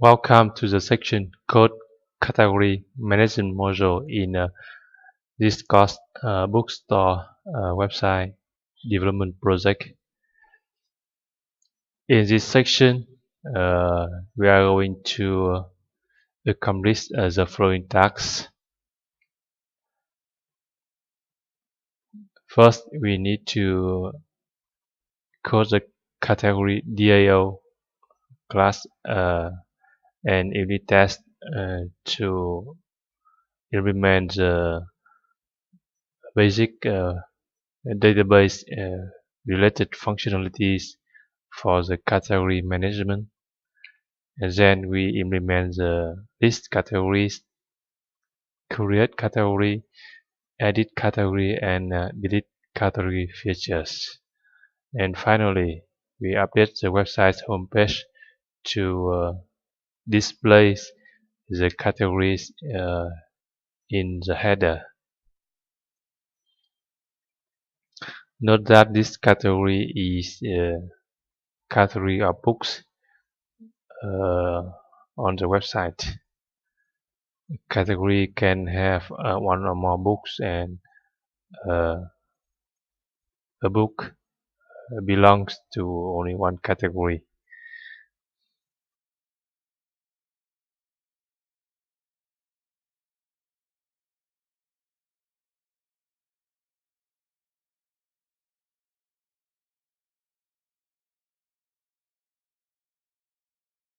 Welcome to the section Code Category Management module in this course bookstore website development project. In this section, we are going to accomplish the following tasks. First, we need to code the category DAO class and unit test to implement the basic database related functionalities for the category management, and then we implement the list categories, create category, edit category, and delete category features. And finally, we update the website's homepage to display the categories in the header. Note that this category is category of books on the website. Category can have one or more books, and a book belongs to only one category.